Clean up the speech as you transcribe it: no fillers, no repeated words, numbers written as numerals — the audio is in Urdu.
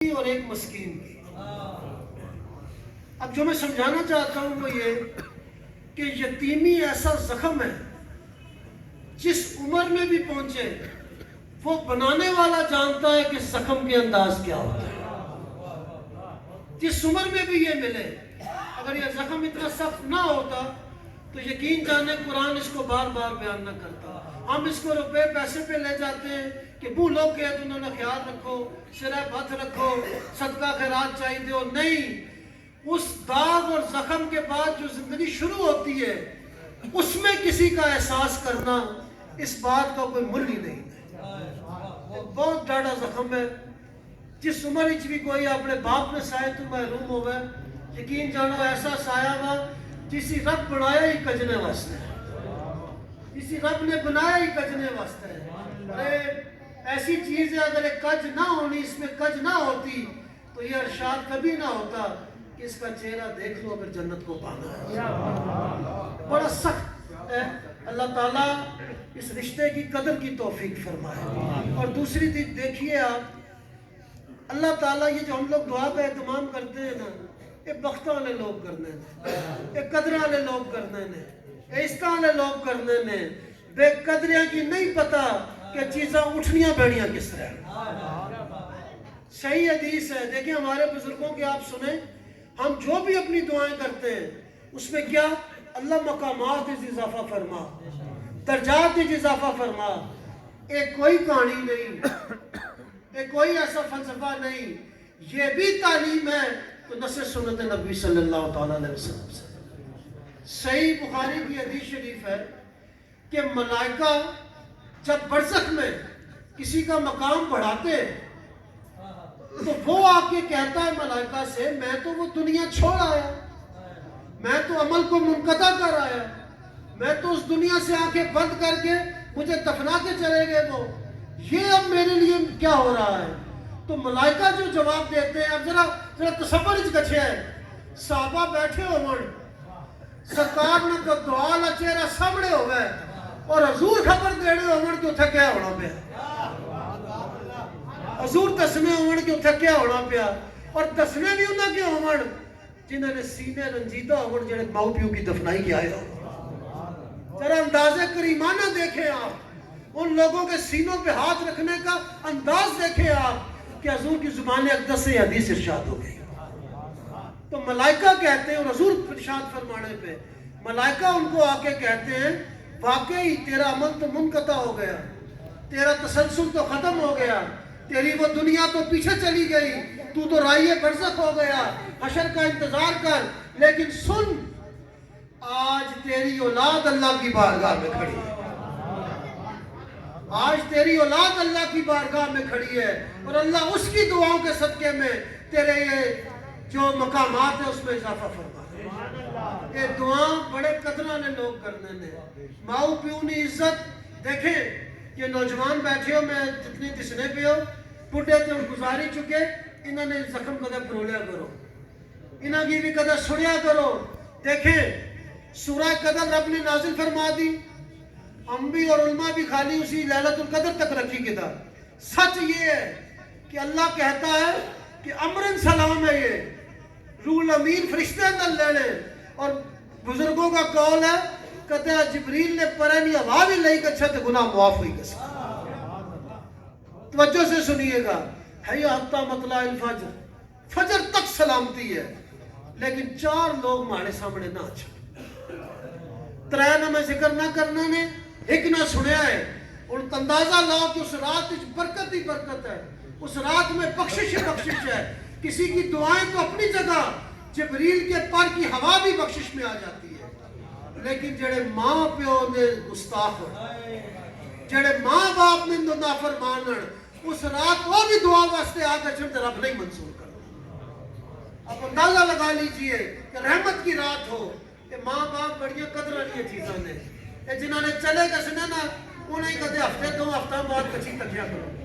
اور ایک مسکین کی۔ اب جو میں سمجھانا چاہتا ہوں وہ یہ کہ یتیمی ایسا زخم ہے جس عمر میں بھی پہنچے وہ بنانے والا جانتا ہے کہ زخم کے انداز کیا ہوتا ہے۔ جس عمر میں بھی یہ ملے، اگر یہ زخم اتنا سخت نہ ہوتا تو یقین جانے قرآن اس کو بار بار بیان نہ کرتا۔ ہم اس کو روپے پیسے پہ لے جاتے ہیں کہ وہ لوگ کہتے ہیں انہوں نے خیال رکھو، شرح ہاتھ رکھو، صدقہ خیرات چاہیے دیو۔ نہیں، اس داغ اور زخم کے بعد جو زندگی شروع ہوتی ہے اس میں کسی کا احساس کرنا اس بات کا کوئی مل ہی نہیں ہے۔ بہت ڈاڑا زخم ہے، جس عمر بھی کوئی اپنے باپ میں سائے تو محروم ہو گئے، یقین جانو ایسا سایہ ہوا جسی رب بنایا ہی کجنے واسطے ہے، جسی رب نے بنایا ہی کجنے واسطے ہے۔ ایسی چیز ہے اگر ایک کج نہ ہونی، اس میں کج نہ ہوتی تو یہ ارشاد کبھی نہ ہوتا کہ اس کا چہرہ دیکھ لو اگر جنت کو پانا ہے۔ بڑا سخت ہے۔ اللہ تعالیٰ اس رشتے کی قدر کی توفیق فرمائے۔ اور دوسری چیز دیکھیے آپ، اللہ تعالیٰ یہ جو ہم لوگ دعا کا اہتمام کرتے ہیں نا، یہ بختہ والے لوگ کرنے نے، یہ قدر والے لوگ کرنے نے، یہ اس طرح والے لوگ کرنے نے۔ بے قدریاں کی نہیں پتا کہ چیزاں اٹھنیاں بیڑیاں کس طرح۔ صحیح حدیث ہے، دیکھیں ہمارے بزرگوں کی آپ سنیں، ہم جو بھی اپنی دعائیں کرتے ہیں اس میں کیا اللہ مقامات میں اضافہ فرما، درجات میں اضافہ فرما۔ ایک کوئی کہانی نہیں، ایک کوئی ایسا فلسفہ نہیں، یہ بھی تعلیم ہے تو نص سنت نبی صلی اللہ تعالیٰ علیہ وسلم سے۔ صحیح بخاری کی حدیث شریف ہے کہ ملائکہ جب برزخ میں کسی کا مقام بڑھاتے تو وہ آ کے کہتا ہے ملائکہ سے، میں تو وہ دنیا چھوڑ آیا، میں تو عمل کو منقطع کر آیا، میں تو اس دنیا سے آنکھیں بند کر کے مجھے دفنا کے چلے گئے، وہ یہ اب میرے لیے کیا ہو رہا ہے؟ تو ملائکہ جو جواب دیتے ہیں، اب ذرا تصور اس گچھے ہے، صحابہ بیٹھے ہون، سرکار نے تو دعا لا چہرہ سامنے ہو گئے اور حضور خبر دینے ہون کہ اتھا کیا ہونا پیا، حضور دسنے ہون کہ اتھا کیا ہونا پیا، اور دسنے بھی انہاں کے ہون جنہوں نے سینے رنجیدہ ہون جنہیں ماؤ پیو کی دفنائی کیا ہے۔ ذرا انداز کریمانہ دیکھیں آپ، ان لوگوں کے سینوں پہ ہاتھ رکھنے کا انداز دیکھیں آپ کہ حضور کی زبان اقدس سے حدیث ارشاد ہو گئی۔ تو ملائکہ کہتے ہیں، اور حضور ارشاد فرمانے پہ ملائکہ ان کو آ کے کہتے ہیں واقعی تیرا عمل تو منقطع ہو گیا، تیرا تسلسل تو ختم ہو گیا، تیری وہ دنیا تو پیچھے چلی گئی، تو رائے برزخ ہو گیا، حشر کا انتظار کر۔ لیکن سن، آج تیری اولاد اللہ کی بارگاہ میں کھڑی ہے، آج تیری اولاد اللہ کی بارگاہ میں کھڑی ہے، اور اللہ اس کی دعاؤں کے صدقے میں تیرے یہ جو مقامات ہیں اس میں اضافہ فرما۔ یہ دعاں بڑے قدرہ نے لوگ کرنے نے، ماؤ پیو نے عزت۔ دیکھیں یہ نوجوان بیٹھے ہو، میں جتنی دسنے پہ ہو، بڑھے تے گزاری چکے، انہوں نے زخم قدر پرولیا کرو، انہوں کی بھی قدر سڑیا کرو۔ دیکھیں سورہ قدر رب نے نازل فرما دی، ہم بھی اور علماء بھی خالی اسی لیلۃ القدر تک رکھی کتاب۔ سچ یہ ہے کہ اللہ کہتا ہے کہ امرن سلام ہے، یہ روح الامین فرشتے نہ لینے، اور بزرگوں کا قول ہے کہتے ہیں جبریل نے پرانی آواز ہی لئی کچھا تو گناہ معاف ہوئی گا۔ توجہ سے سنیے گا، حی حتی مطلع الفجر، فجر تک سلامتی ہے، لیکن 4 لوگ ہمارے سامنے نہ چھڑ، 3 نہ میں ذکر نہ کرنے نے، ایک نہ سنیا ہے۔ اور اندازہ لاؤ کہ اس رات برکت ہی برکت ہے، اس رات میں بخشش ہی بخشش ہے۔ کسی کی دعائیں تو اپنی جگہ، جبریل کے پر کی ہوا بھی بخشش میں آ جاتی ہے، لیکن جڑے ماں پیو نے گستاخ، جڑے ماں باپ نے نافرمان، اس رات وہ بھی دعا واسطے آ کر چڑھ رب نہیں منظور کرتا۔ اب اندازہ لگا لیجئے کہ رحمت کی رات ہو، کہ ماں باپ بڑی قدر والی چیزاں نے، جنہوں نے چلے گسنے نا انہیں کہتے ہفتے 2 ہفتہ بعد کچھی تکیا کرو۔